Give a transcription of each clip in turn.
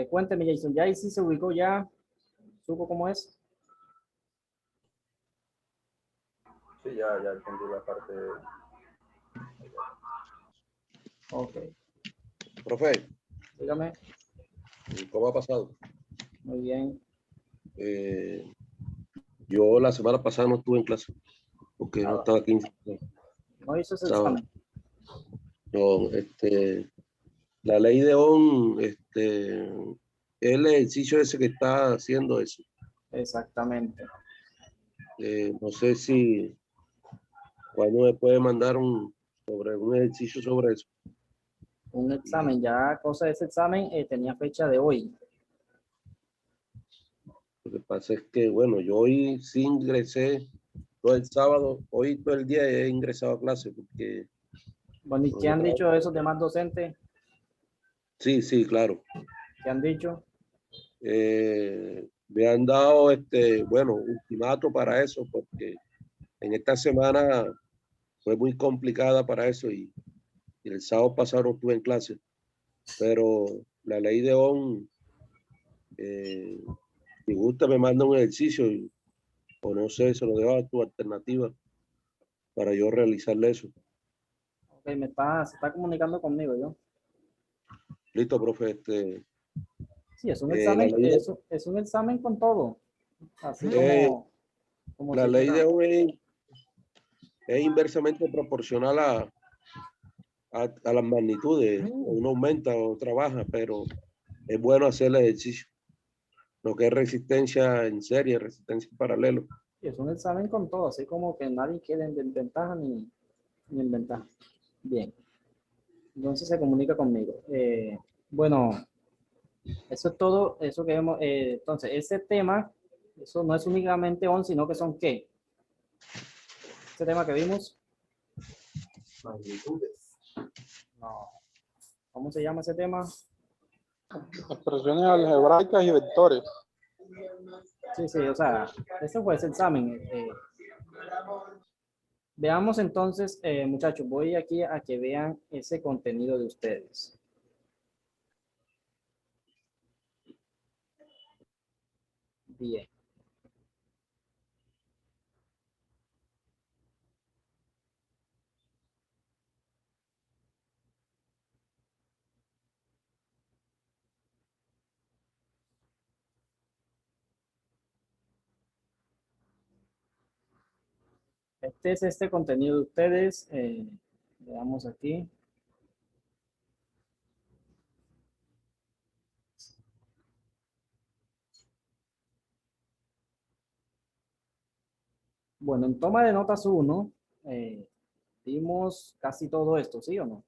Cuénteme, Jason, ¿ya ahí sí se ubicó ya? ¿Supo cómo es? Sí, ya entendí la parte. Ok, Profe, dígame. ¿cómo ha pasado? Muy bien. Yo la semana pasada no estuve en clase porque no Ah, estaba aquí. ¿no hizo ese Estaba, examen? no, la ley de ON, el ejercicio ese que está haciendo eso. Exactamente. No sé si cuando me puede mandar sobre un ejercicio sobre eso. Un examen, ya cosa de ese examen tenía fecha de hoy. Lo que pasa es que, bueno, yo hoy sí ingresé todo el sábado, hoy todo el día he ingresado a clase porque Bueno, ¿y no, qué yo han trabajo. dicho esos demás docentes? Sí, sí, claro. ¿Qué han dicho? Me han dado, bueno, ultimato para eso porque en esta semana fue muy complicada para eso y el sábado pasado no estuve en clase, pero la ley de ON, si gusta me manda un ejercicio o no sé, se lo dejo a tu alternativa para yo realizarle eso. Ok, se está comunicando conmigo, ¿yo? Listo, profe. Sí, es un La examen, ley de, es un examen con todo. Así eh, como la si ley de fuera. ON es inversamente proporcional a las magnitudes. Uno aumenta o trabaja, pero es bueno hacer el ejercicio. Lo que es resistencia en serie, resistencia en paralelo. Sí, es un examen con todo, así como que nadie quede en ventaja ni en ventaja. Bien, entonces se comunica conmigo. Bueno, eso es todo, eso que vemos. Entonces, ese tema, eso no es únicamente 11, sino que son ¿qué? Ese tema que vimos, Magnitudes. no, ¿cómo se llama ese tema? Expresiones algebraicas y vectores. Sí, sí, o sea, ese fue ese examen. Veamos entonces, muchachos, voy aquí a que vean ese contenido de ustedes. Bien. Este es este contenido de ustedes. Veamos aquí. Bueno, en toma de notas 1, vimos casi todo esto, ¿sí o no?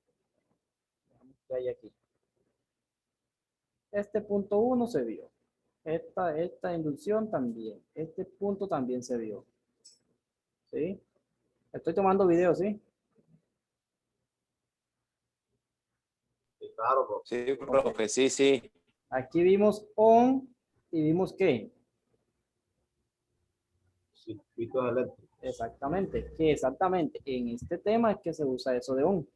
Veamos qué hay aquí. Este punto 1 se vio. Esta inducción también. Este punto también se vio. ¿Sí? Estoy tomando video, ¿sí? Sí, claro, bro. Sí, profe, sí, sí. Aquí vimos on y vimos qué. Circuitos eléctricos. Exactamente. Que exactamente en este tema es que se usa eso de on.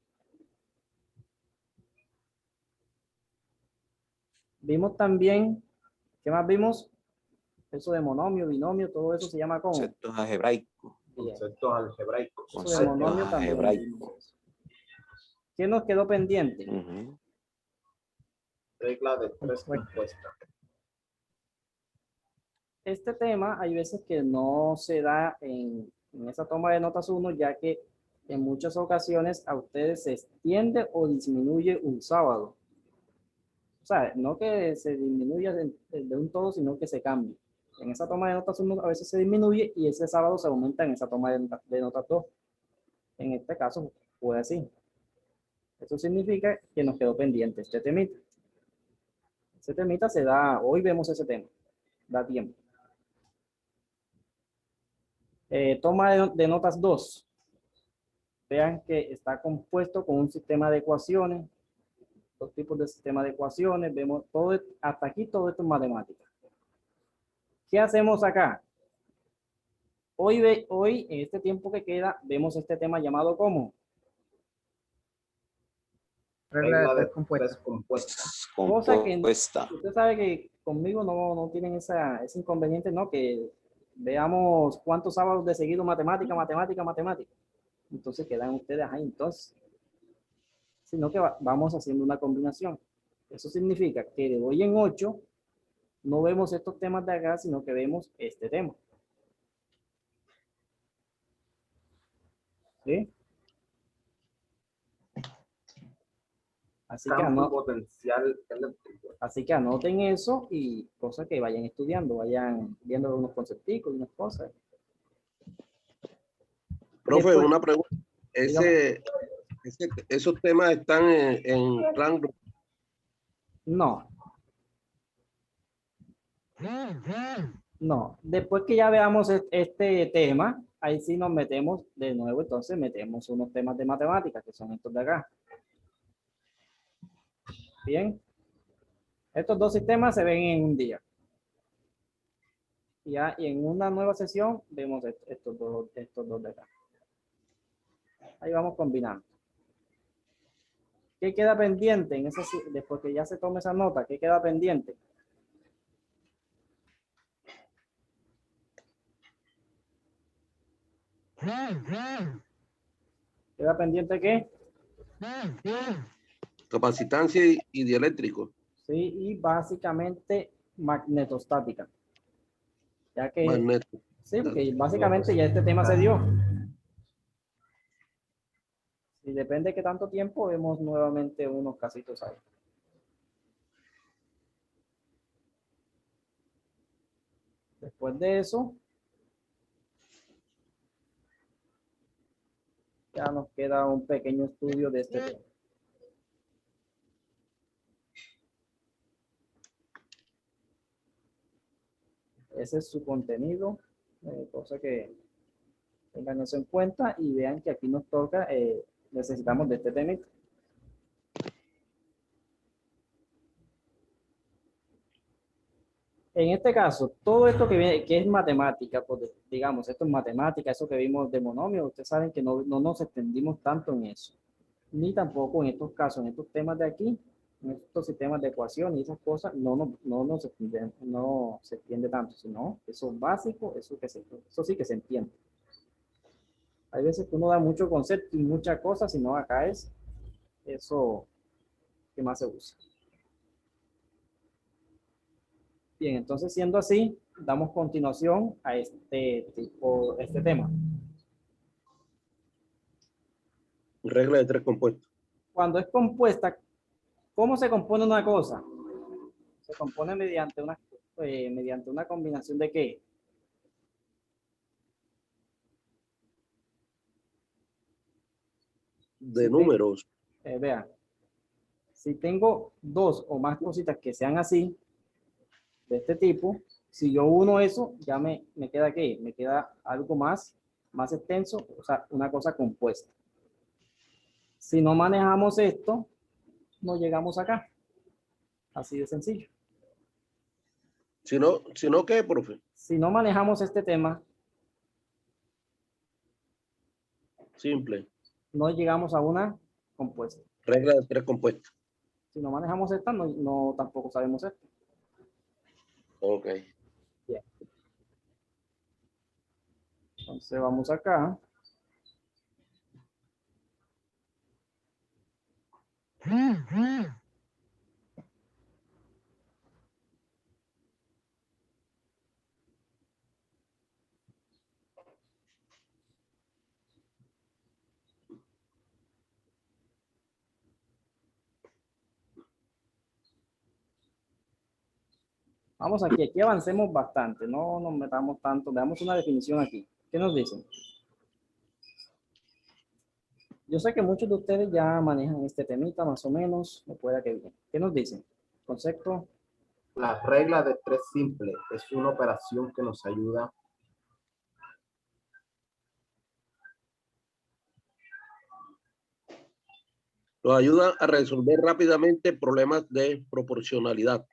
Vimos también, ¿qué más vimos? Eso de monomio, binomio, todo eso se llama ¿cómo? Conceptos algebraicos. Bien. Conceptos algebraicos. Eso de Conceptos monomio también algebraicos. vimos. ¿Qué nos quedó pendiente? Ujú. Regla de tres compuestas. Este tema hay veces que no se da en esa toma de notas 1, ya que en muchas ocasiones a ustedes se extiende o disminuye un sábado. O sea, no que se disminuya de un todo, sino que se cambie. En esa toma de notas 1 a veces se disminuye y ese sábado se aumenta en esa toma de notas 2. En este caso fue así. Eso significa que nos quedó pendiente este temita. Ese temita se da, hoy vemos ese tema, da tiempo. Toma de notas 2. Vean que está compuesto con un sistema de ecuaciones, dos tipos de sistema de ecuaciones, vemos todo, hasta aquí todo esto es matemática. ¿Qué hacemos acá? Hoy, en este tiempo que queda, vemos este tema llamado ¿cómo? Regla Regla de de tres compuestas. tres compuestas. Cosa que Compuesta. usted sabe que conmigo no tienen ese inconveniente, ¿no? Que veamos cuántos sábados de seguido matemática. Entonces quedan ustedes ahí entonces. Sino que vamos haciendo una combinación. Eso significa que de hoy en 8 no vemos estos temas de acá, sino que vemos este tema. ¿Sí? Así que, Campo potencial eléctrico. así que anoten eso y cosas que vayan estudiando, vayan viendo unos concepticos y unas cosas. Profe, Después- una pregunta. Esos temas están en plan. No. No. Después que ya veamos este tema, ahí sí nos metemos de nuevo, entonces metemos unos temas de matemáticas, que son estos de acá. Bien. Estos dos sistemas se ven en un día. Ya, y en una nueva sesión vemos estos dos de acá. Ahí vamos combinando. ¿Qué queda pendiente en ese, después que ya se tome esa nota? ¿Qué queda pendiente? ¿Queda pendiente qué? Capacitancia y dieléctrico. Sí, y básicamente magnetostática. Ya que, Magneto. sí, porque básicamente ya este tema se dio. Y depende de qué tanto tiempo, vemos nuevamente unos casitos ahí. Después de eso, ya nos queda un pequeño estudio de este tema. Ese es su contenido, cosa que tengan eso en cuenta y vean que aquí nos toca, necesitamos de este tema. En este caso, todo esto que viene, que es matemática, pues, digamos, esto es matemática, eso que vimos de monomios, ustedes saben que no nos extendimos tanto en eso, ni tampoco en estos casos, en estos temas de aquí, en estos sistemas de ecuación y esas cosas, no se extiende tanto, sino eso básico, eso sí que se entiende. Hay veces que uno da mucho concepto y muchas cosas, sino acá es eso que más se usa. Bien, entonces siendo así, damos continuación a este tema. Regla de tres compuestos. Cuando es compuesta, ¿cómo se compone una cosa? Se compone mediante una combinación de ¿qué? De números. Vean, si tengo dos o más cositas que sean así, de este tipo, si yo uno eso, ya me queda ¿qué? Me queda algo más extenso, o sea, una cosa compuesta. Si no manejamos esto, no llegamos acá. Así de sencillo. Si no, ¿qué, profe? Si no manejamos este tema, Simple. no llegamos a una compuesta. Regla de tres compuestos. Si no manejamos esta, no tampoco sabemos esto. Ok. Bien. Entonces vamos acá. Vamos aquí avancemos bastante, no nos metamos tanto, veamos una definición aquí. ¿Qué nos dicen? Yo sé que muchos de ustedes ya manejan este temita más o menos, me pueda que bien. ¿Qué nos dicen? Concepto. La regla de tres simple es una operación que nos ayuda Nos ayuda a resolver rápidamente problemas de proporcionalidad.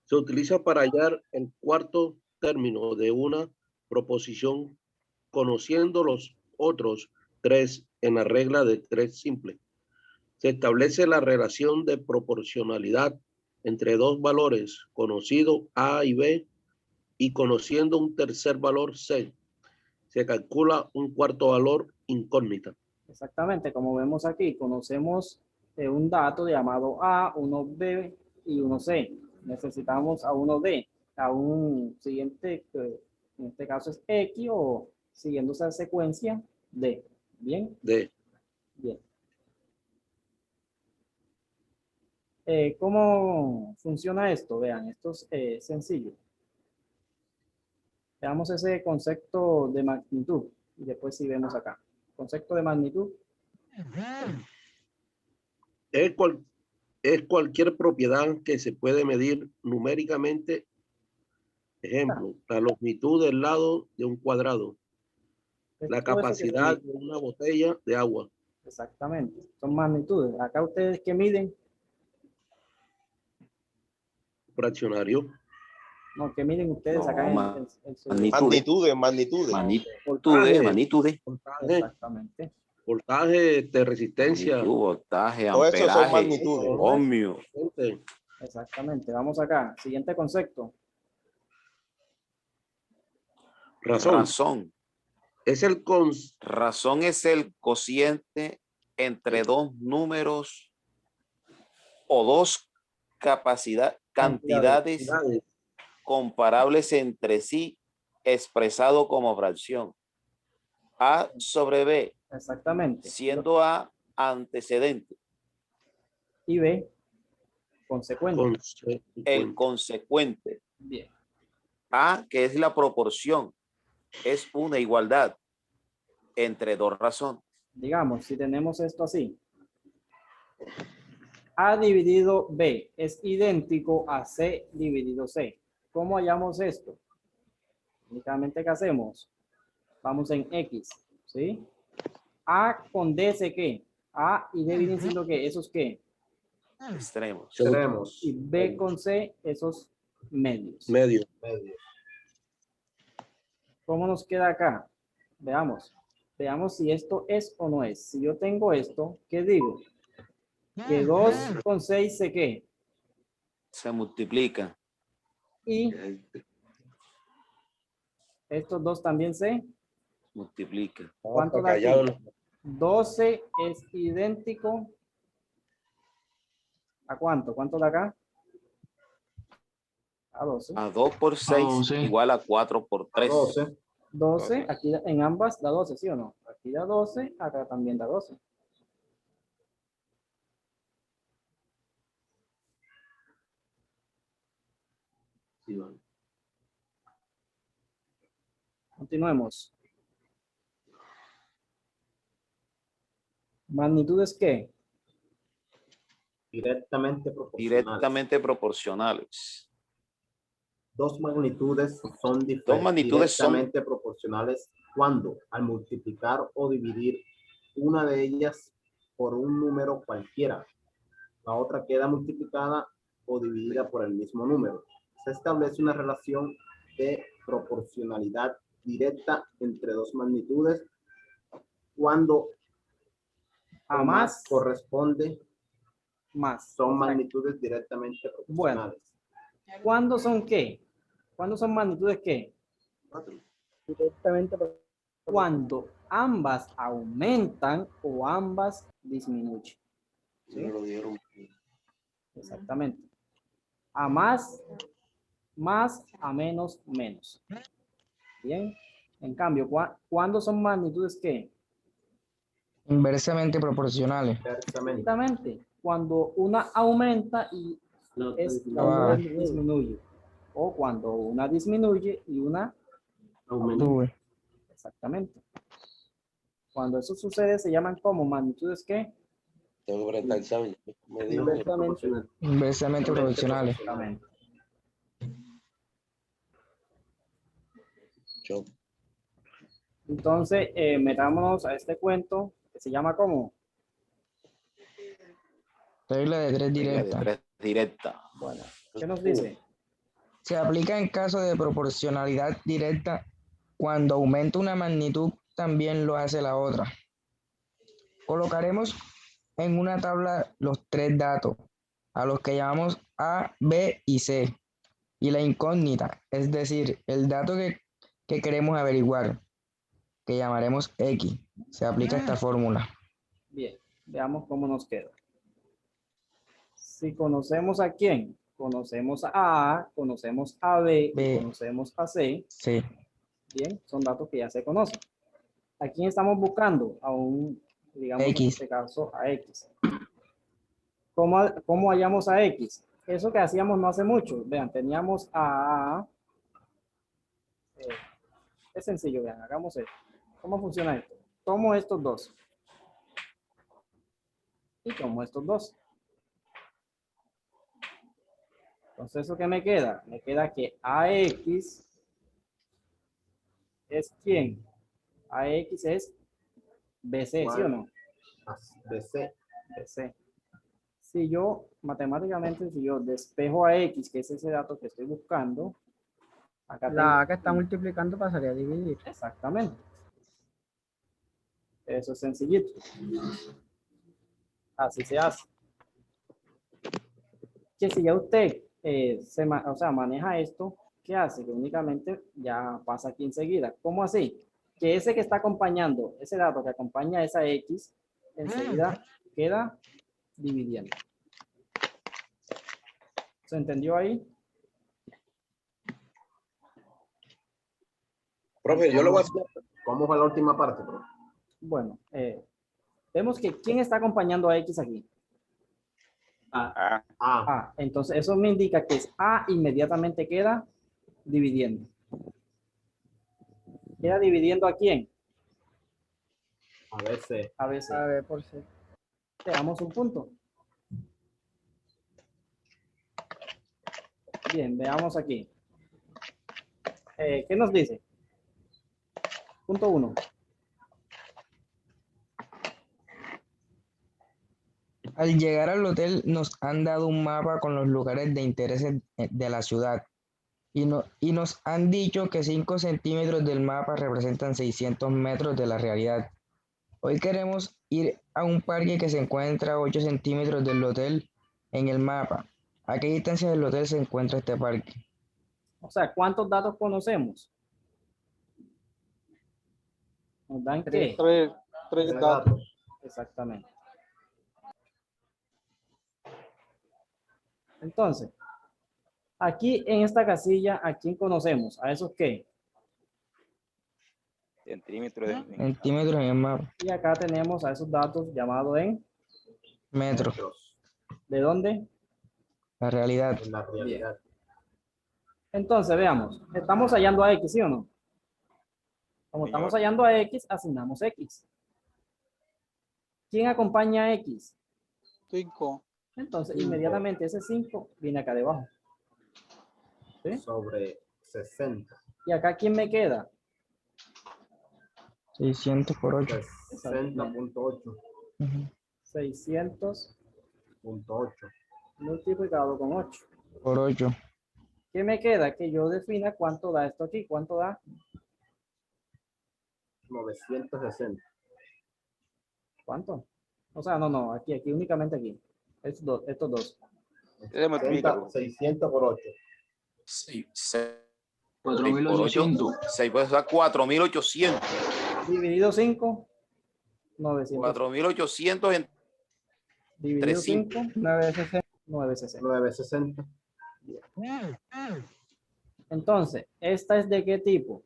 Se utiliza para hallar el cuarto término de una proposición conociendo los otros tres en la regla de tres simple. Se establece la relación de proporcionalidad entre dos valores conocidos A y B y conociendo un tercer valor C. Se calcula un cuarto valor incógnita. Exactamente, como vemos aquí, conocemos un dato llamado A, uno B y uno C. Necesitamos a uno D, a un siguiente, que en este caso es X, o siguiendo esa secuencia D. ¿Bien? D. Bien. ¿Cómo funciona esto? Vean, esto es sencillo. Veamos ese concepto de magnitud y después si vemos acá. Concepto de magnitud. Es cualquier propiedad que se puede medir numéricamente. Ejemplo, la longitud del lado de un cuadrado, la Todo eso que capacidad se- de una botella de agua. Exactamente, son magnitudes. Acá ustedes que miden, Fraccionario. no, que miden ustedes acá No, en su... magnitudes. Magnitudes. Magnitudes, magnitudes. Voltaje, Exactamente. voltaje de resistencia. Magnitud, voltaje, Todo eso son amperaje, magnitudes. ohmio. Exactamente. Vamos acá. Siguiente concepto. Razón. Razón. Es el Razón es el cociente entre dos números o dos cantidades comparables entre sí, expresado como fracción. A sobre B, Exactamente. siendo A antecedente, Y B, consecuente. el consecuente. Bien. A, que es la proporción, es una igualdad entre dos razones. Digamos, si tenemos esto así. A dividido B es idéntico a C dividido C. ¿Cómo hallamos esto? Únicamente, ¿qué hacemos? Vamos en X, ¿sí? A con D es ¿qué? A y D vienen siendo ¿qué? ¿Esos qué? Extremos. Extremos. Y B con C, esos medios. Medio. Medio. ¿Cómo nos queda acá? Veamos. Veamos si esto es o no es. Si yo tengo esto, ¿qué digo? Que 2 con 6 se ¿qué? Se multiplica. Y estos dos también se Multiplica. ¿Cuánto da aquí? 12 es idéntico ¿a cuánto? ¿Cuánto da acá? A 12. A 2 por 6 igual a 4 por 3. 12. 12, aquí en ambas da 12, ¿sí o no? Aquí da 12, acá también da 12. Continuemos. ¿Magnitudes qué? Directamente proporcionales. Directamente proporcionales. Dos magnitudes son Dos magnitudes son- directamente proporcionales cuando, al multiplicar o dividir una de ellas por un número cualquiera, la otra queda multiplicada o dividida por el mismo número. Se establece una relación de proporcionalidad directa entre dos magnitudes cuando A más, corresponde más. son magnitudes directamente proporcionales. ¿Cuándo son qué? ¿Cuándo son magnitudes qué? Directamente cuando ambas aumentan o ambas disminuyen. ¿Sí? Exactamente. A más, más, a menos, menos. Bien. En cambio, ¿cuándo son magnitudes qué? Inversamente proporcionales. Inversamente. Exactamente. Cuando una aumenta y la otra disminuye. O cuando una disminuye y una Sube. exactamente. Cuando eso sucede se llaman como magnitudes ¿qué? Tengo que presentar el examen. Me dijo que- Inversamente proporcionales. Exactamente. Yo- Entonces, metámonos a este cuento que se llama ¿cómo? Regla de tres Regla de directa. 3 directa. Bueno, ¿qué nos dice? Se aplica en caso de proporcionalidad directa. Cuando aumenta una magnitud, también lo hace la otra. Colocaremos en una tabla los tres datos, a los que llamamos A, B y C, y la incógnita, es decir, el dato que queremos averiguar, que llamaremos X. Se aplica esta fórmula. Bien, veamos cómo nos queda. Si conocemos a quién, conocemos a A, conocemos a B, B. conocemos a C, Sí, bien, son datos que ya se conocen. ¿A quién estamos buscando? A un, digamos en X. este caso, a X. ¿Cómo hallamos a X? Eso que hacíamos no hace mucho. Vean, teníamos a... es sencillo, vean, hagamos esto. ¿Cómo funciona esto? Tomo estos dos. Y tomo estos dos. Entonces, ¿eso qué me queda? Me queda que AX es ¿quién? AX es BC, ¿sí o no? BC. BC. Si yo, matemáticamente, si yo despejo a X, que es ese dato que estoy buscando, acá La A que tengo... está multiplicando pasaría a dividir. Exactamente. Eso es sencillito. Así se hace. Que si ya usted o sea, maneja esto, ¿qué hace? Que únicamente ya pasa aquí enseguida. ¿Cómo así? Que ese que está acompañando, ese dato que acompaña a esa X, enseguida queda dividiendo. ¿Se entendió ahí? Profe, yo lo voy a hacer. ¿Cómo fue la última parte, profe? Bueno, vemos que ¿quién está acompañando a X aquí? Ah, A. Entonces eso me indica que es A inmediatamente queda dividiendo. ¿Queda dividiendo a quién? A, B, C. A veces. A ver, por C. Veamos un punto. Bien, veamos aquí. ¿Qué nos dice? Punto 1. al llegar al hotel nos han dado un mapa con los lugares de interés de la ciudad y nos han dicho que 5 centímetros del mapa representan 600 metros de la realidad. Hoy queremos ir a un parque que se encuentra a 8 centímetros del hotel en el mapa. ¿A qué distancia del hotel se encuentra este parque? O sea, ¿cuántos datos conocemos? ¿Nos dan qué? Tres Tres datos. datos. Exactamente. Entonces, aquí en esta casilla, ¿a quién conocemos? ¿A esos qué? centímetros de... Centímetros en el mapa. Y acá tenemos a esos datos llamados en, Metros. Metros. ¿de dónde? La realidad. En la realidad. Entonces, veamos, estamos hallando a X, ¿sí o no? Como estamos hallando a X, asignamos X. ¿Quién acompaña a X? 5. Entonces, Cinco. inmediatamente ese 5 viene acá debajo. ¿Sí? Sobre 60. ¿Y acá quién me queda? 600 por 8. 60.8. 600 .8. multiplicado con 8. Por 8. ¿Qué me queda? Que yo defina cuánto da esto aquí. ¿Cuánto da? 960. ¿Cuánto? O sea, no, aquí, únicamente aquí. Estos dos. 600 por 8. 4.800. 6 pues da 4.800. Dividido 5, 900. 4.800 Dividido cinco. 5, 960. 960. 960. Entonces, ¿esta es de qué tipo?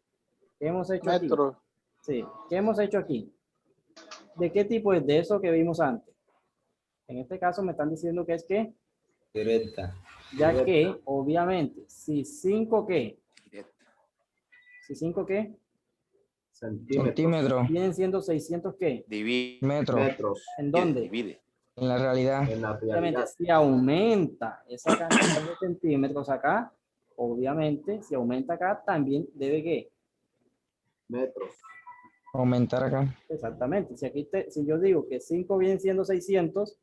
¿Qué hemos hecho aquí? Metros. Sí, ¿qué hemos hecho aquí? ¿De qué tipo es? De eso que vimos antes. En este caso me están diciendo que es que, Directa. ya que, obviamente, si 5 qué, si 5 qué, Centímetros. vienen siendo 600 qué, Divide. Metros. Metros. ¿en dónde? Divide. En la realidad. En la Obviamente, realidad. si aumenta esa cantidad de centímetros acá, obviamente, si aumenta acá, también debe que, Metros. Aumentar acá. exactamente, si aquí si yo digo que 5 vienen siendo 600,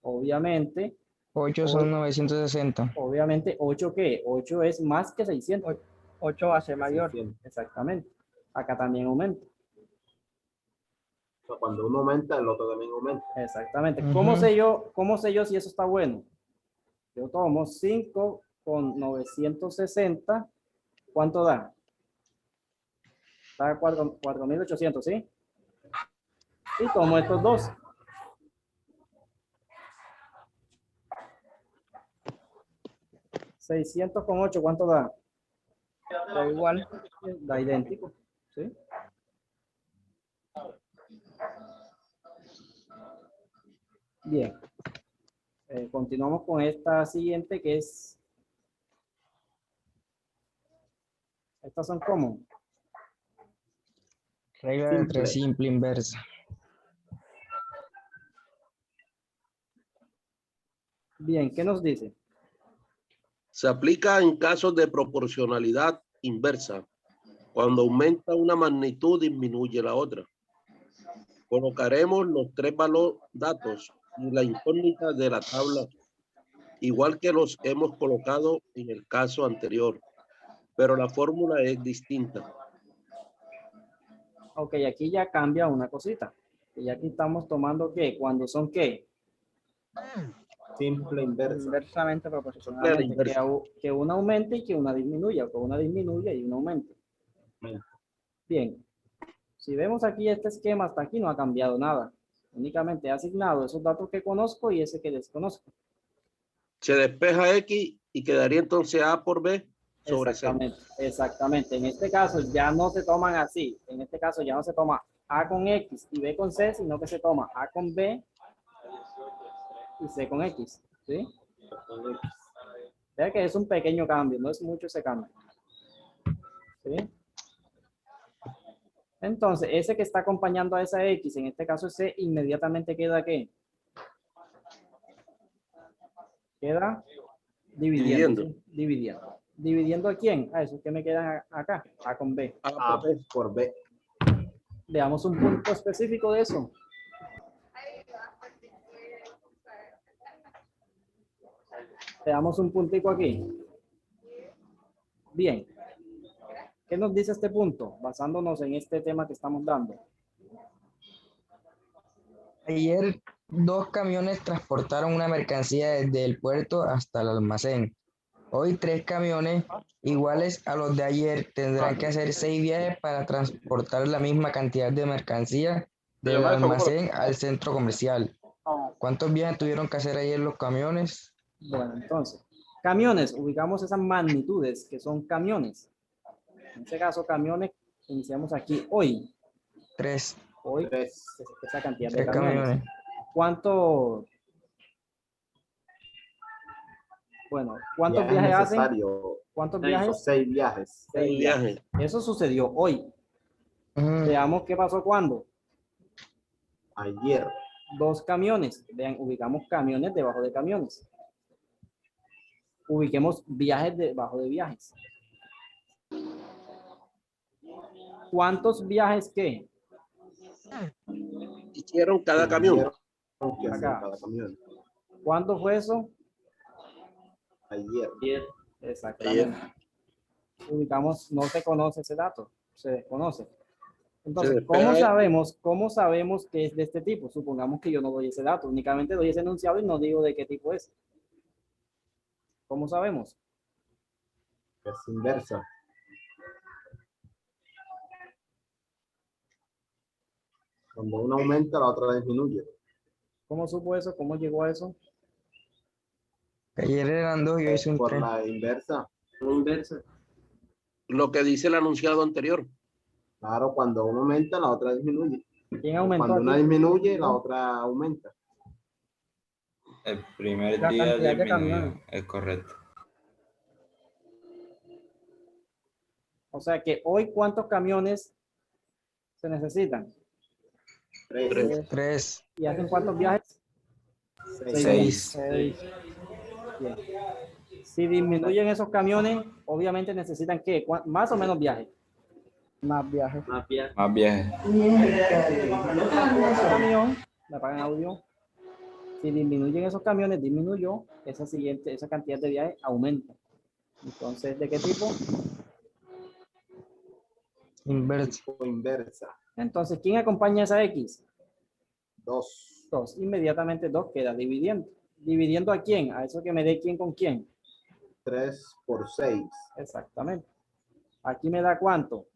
obviamente, 8 son 960. obviamente 8 qué, 8 es más que 600, 8 va a ser mayor. 600. exactamente, acá también aumenta. sea, cuando uno aumenta, el otro también aumenta. Exactamente. Ujú. Cómo sé yo si eso está bueno? Yo tomo 5 con 960. ¿Cuánto da? Da 4.800, ¿sí? Y tomo estos dos. $600,8, ¿cuánto da? Da igual. Da idéntico, ¿sí? Bien. Continuamos con esta siguiente que es... Estas son como... Regla de Simple. tres simple inversa. Bien, ¿qué nos dice? Se aplica en casos de proporcionalidad inversa. Cuando aumenta una magnitud, disminuye la otra. Colocaremos los tres datos y la incógnita de la tabla, igual que los hemos colocado en el caso anterior, pero la fórmula es distinta. Ok, aquí ya cambia una cosita. Y aquí estamos tomando ¿qué? Cuando son ¿qué? Simple inversa. Inversamente proporcional. La Solamente inversa. que una aumente y que una disminuya, o que una disminuya y una aumente. Bien, si vemos aquí este esquema, hasta aquí no ha cambiado nada. Únicamente he asignado esos datos que conozco y ese que desconozco. Se despeja X y quedaría entonces A por B sobre C. Exactamente, exactamente. En este caso ya no se toman así. En este caso ya no se toma A con X y B con C, sino que se toma A con B y C con X. ¿Sí? Vea que es un pequeño cambio, no es mucho ese cambio. ¿Sí? Entonces, ese que está acompañando a esa X, en este caso C, inmediatamente queda ¿qué? Queda dividiendo. Dividiendo. ¿Sí? Dividiendo. ¿Dividiendo a quién? A eso que me queda acá, A con B. A A por B. por B. Veamos un punto específico de eso. Veamos un puntico aquí. Bien. ¿Qué nos dice este punto? Basándonos en este tema que estamos dando. Ayer 2 camiones transportaron una mercancía desde el puerto hasta el almacén. Hoy 3 camiones iguales a los de ayer tendrán que hacer 6 viajes para transportar la misma cantidad de mercancía del almacén al centro comercial. ¿Cuántos viajes tuvieron que hacer ayer los camiones? Bueno, entonces, camiones, ubicamos esas magnitudes que son camiones. En este caso, camiones, iniciamos aquí hoy. 3. Hoy, 3. esa cantidad de 3 camiones. camiones. ¿Cuántos viajes hacen? ¿Cuántos viajes? 6 viajes. 6 viajes. Eso sucedió hoy. Ujú. Veamos qué pasó cuando. Ayer. 2 camiones. Vean, ubicamos camiones debajo de camiones. Ubiquemos viajes debajo de viajes. ¿Cuántos viajes qué? Hicieron cada camión. Que hacer Acá. cada camión. ¿Cuándo fue eso? Ayer. Exactamente. Ubicamos, no se conoce ese dato, se desconoce. Entonces, despeja ¿cómo sabemos que es de este tipo? Supongamos que yo no doy ese dato, únicamente doy ese enunciado y no digo de qué tipo es. ¿Cómo sabemos? Es inversa. Cuando uno aumenta, la otra disminuye. ¿Cómo supo eso? ¿Cómo llegó a eso? Ayer eran 2 y hoy son Por 3. la inversa. Lo que dice el anunciado anterior. Claro, cuando uno aumenta, la otra disminuye. ¿Quién aumentó Cuando una aquí? disminuye, la otra aumenta. El primer La día cantidad de disminuyó, camiones. es correcto. O sea que hoy, ¿cuántos camiones se necesitan? 3. 3. ¿Y hacen cuántos viajes? 6. 6. Bien. Si disminuyen esos camiones, obviamente necesitan ¿qué? ¿Más o menos viajes? Más viajes. Más viajes. Camión, me apagan audio. Si disminuyen esos camiones, disminuyó, esa cantidad de viajes aumenta. Entonces, ¿de qué tipo? Inversa. O inversa. Entonces, ¿quién acompaña esa X? 2. 2. Inmediatamente 2 queda dividiendo. ¿Dividiendo a quién? A eso que me dé quién con quién. 3 por 6. Exactamente. Aquí me da ¿cuánto?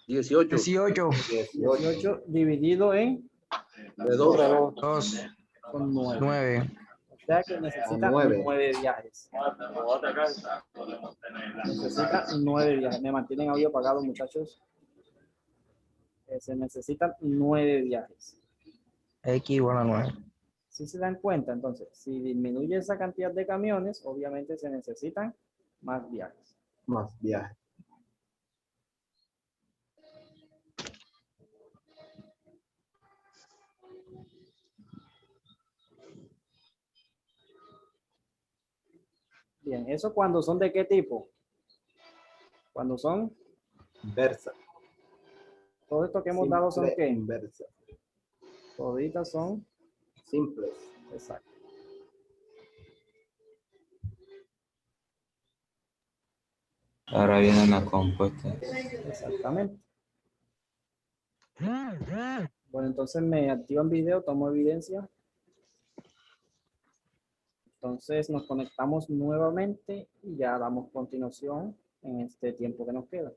18. 18. 18. 18 dividido en De 2. 2. con 9. 9. O sea que necesita nueve. 9 viajes. Necesita 9 viajes. Me mantienen audio apagado, muchachos. Se necesitan 9 viajes. X igual a 9. Si se dan cuenta, entonces, si disminuye esa cantidad de camiones, obviamente se necesitan más viajes. Más viaje. Bien, ¿eso cuando son de qué tipo? Cuando son, Inversa. todo esto que hemos dado son Simple, qué? inversa. Toditas son, Simples. exacto. Ahora vienen las compuestas. Exactamente. Bueno, entonces me activan video, tomo evidencia. Entonces nos conectamos nuevamente y ya damos continuación en este tiempo que nos queda.